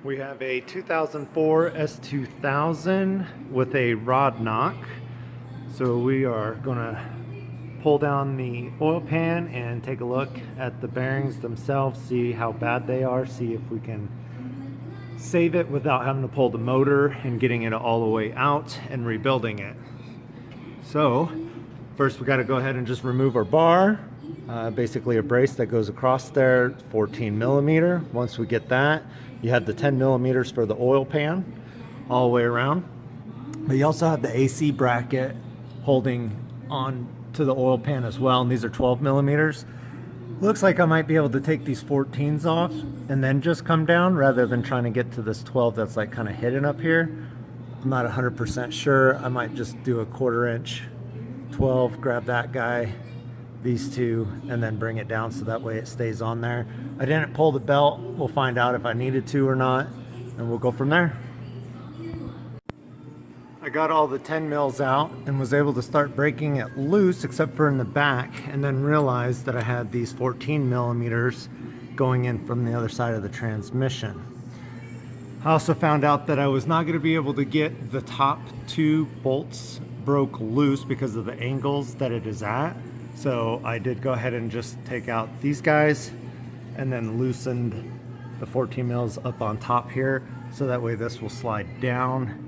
We have a 2004 S2000 with a rod knock. So we are going to pull down the oil pan and take a look at the bearings themselves, see how bad they are, see if we can save it without having to pull the motor and getting it all the way out and rebuilding it. So first we got to go ahead and just remove our bar, basically a brace that goes across there, 14 millimeter. Once we get that, you have the 10 millimeters for the oil pan all the way around. But you also have the AC bracket holding on to the oil pan as well, and these are 12 millimeters. Looks like I might be able to take these 14s off and then just come down rather than trying to get to this 12 that's like kind of hidden up here. I'm not 100% sure. I might just do a 1/4 inch 12, grab that guy, these two, and then bring it down so that way it stays on there. I didn't pull the belt. We'll find out if I needed to or not, and we'll go from there. I got all the 10 mils out and was able to start breaking it loose except for in the back, and then realized that I had these 14 millimeters going in from the other side of the transmission. I also found out that I was not going to be able to get the top 2 bolts broke loose because of the angles that it is at. So I did go ahead and just take out these guys and then loosened the 14 mils up on top here, so that way this will slide down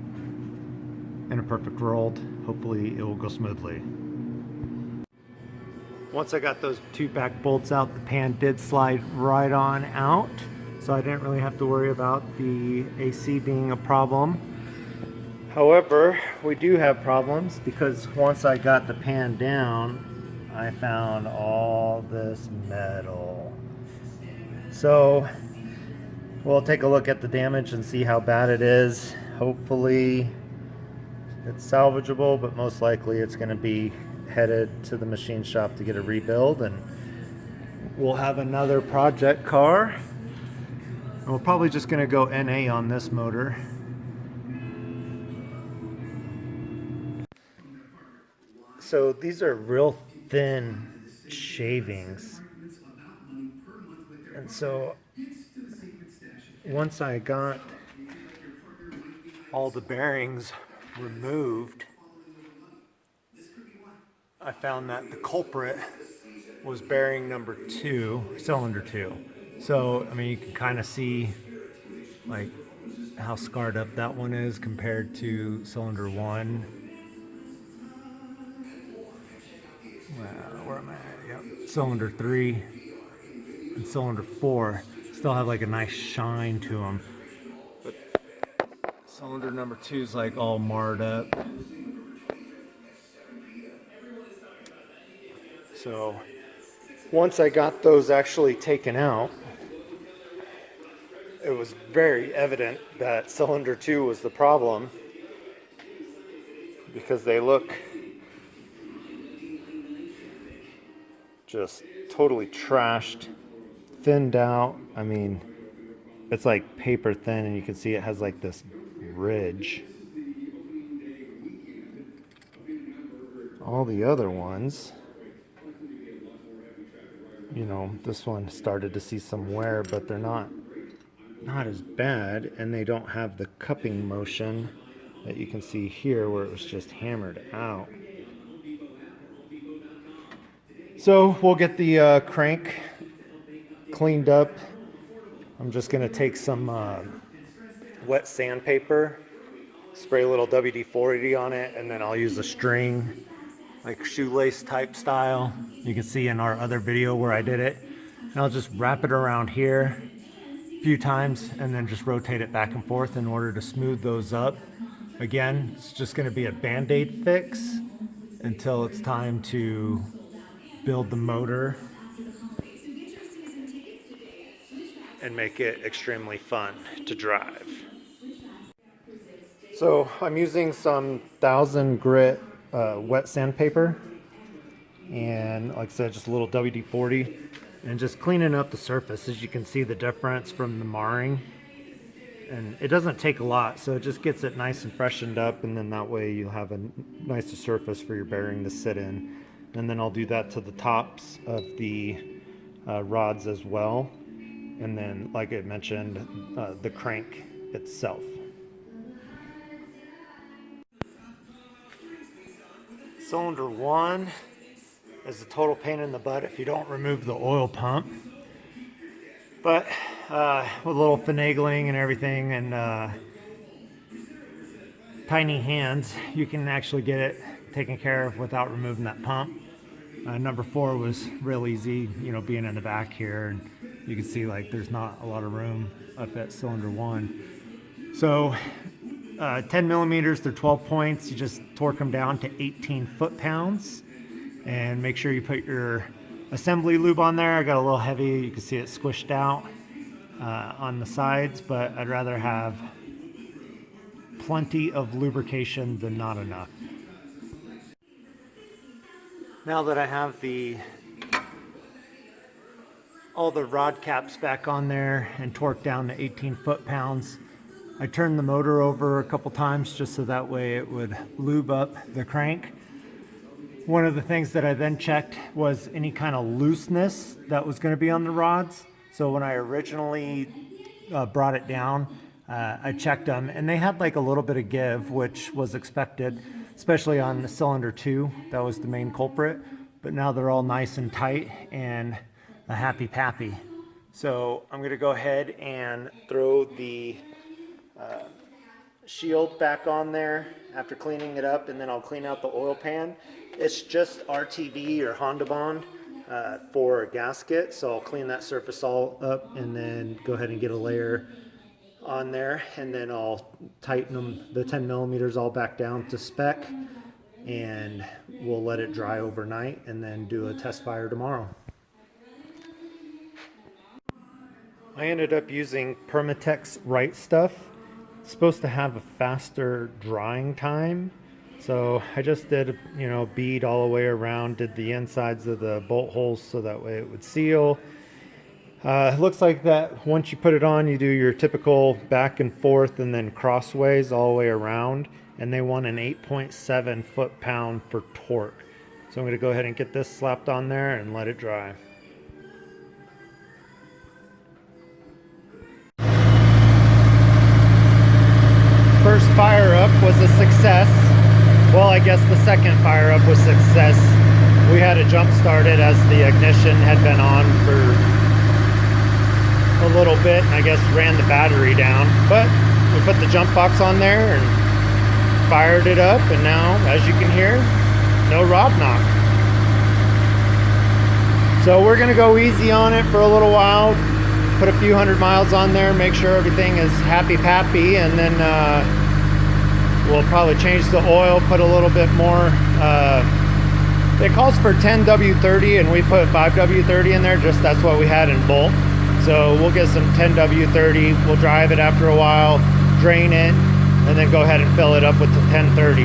in a perfect roll. Hopefully it will go smoothly. Once I got those 2 back bolts out, the pan did slide right on out, so I didn't really have to worry about the AC being a problem. However, we do have problems because once I got the pan down, I found all this metal. So we'll take a look at the damage and see how bad it is. Hopefully it's salvageable, but most likely it's going to be headed to the machine shop to get a rebuild, and we'll have another project car. And we're probably just going to go NA on this motor. So these are real thin shavings, and so once I got all the bearings removed, I found that the culprit was bearing number 2, cylinder 2. So I mean, you can kind of see like how scarred up that one is compared to cylinder 1. Where am I at? Yep. Cylinder 3 and cylinder 4 still have like a nice shine to them. But cylinder number 2 is like all marred up. So once I got those actually taken out, it was very evident that cylinder 2 was the problem, because they look just totally trashed, thinned out. I mean, it's like paper thin, and you can see it has like this ridge. All the other ones, you know, this one started to see some wear, but they're not as bad, and they don't have the cupping motion that you can see here where it was just hammered out. So we'll get the crank cleaned up. I'm just going to take some wet sandpaper, spray a little WD-40 on it, and then I'll use a string, like shoelace type style. You can see in our other video where I did it. And I'll just wrap it around here a few times and then just rotate it back and forth in order to smooth those up. Again, it's just going to be a band-aid fix until it's time to build the motor and make it extremely fun to drive. So I'm using some 1000 grit wet sandpaper, and like I said, just a little WD-40, and just cleaning up the surface. As you can see the difference from the marring, and it doesn't take a lot, so it just gets it nice and freshened up, and then that way you'll have a nicer surface for your bearing to sit in. And then I'll do that to the tops of the rods as well. and then, like I mentioned, the crank itself. Cylinder 1 is a total pain in the butt if you don't remove the oil pump. But with a little finagling and everything and tiny hands, you can actually get it taken care of without removing that pump. Number 4 was real easy, being in the back here, and you can see like there's not a lot of room up at cylinder 1. So 10 millimeters, they're 12 points. You just torque them down to 18 foot-pounds, and make sure you put your assembly lube on there. I got a little heavy, you can see it squished out on the sides, but I'd rather have plenty of lubrication than not enough. Now that I have all the rod caps back on there and torqued down to 18 foot-pounds, I turned the motor over a couple times just so that way it would lube up the crank. One of the things that I then checked was any kind of looseness that was going to be on the rods. So when I originally brought it down, I checked them and they had like a little bit of give, which was expected, especially on the cylinder 2. That was the main culprit, but now they're all nice and tight and a happy pappy. So I'm going to go ahead and throw the shield back on there after cleaning it up, and then I'll clean out the oil pan. It's just RTV or Honda Bond for a gasket, so I'll clean that surface all up and then go ahead and get a layer on there, and then I'll tighten them, the 10 millimeters, all back down to spec, and we'll let it dry overnight and then do a test fire tomorrow. I ended up using Permatex Right Stuff. It's supposed to have a faster drying time, so I just did bead all the way around, did the insides of the bolt holes so that way it would seal. It looks like that once you put it on, you do your typical back and forth and then crossways all the way around, and they want an 8.7 foot-pound for torque. So I'm going to go ahead and get this slapped on there and let it dry. First fire up was a success. Well, I guess the second fire up was success. We had to jump start it as the ignition had been on for a little bit, and I guess ran the battery down. But we put the jump box on there and fired it up, and now, as you can hear, no rod knock. So we're gonna go easy on it for a little while, put a few 100 miles on there, make sure everything is happy pappy, and then we'll probably change the oil, put a little bit more. It calls for 10W30 and we put 5W30 in there, just that's what we had in bulk. So we'll get some 10W30, we'll drive it after a while, drain it, and then go ahead and fill it up with the 1030.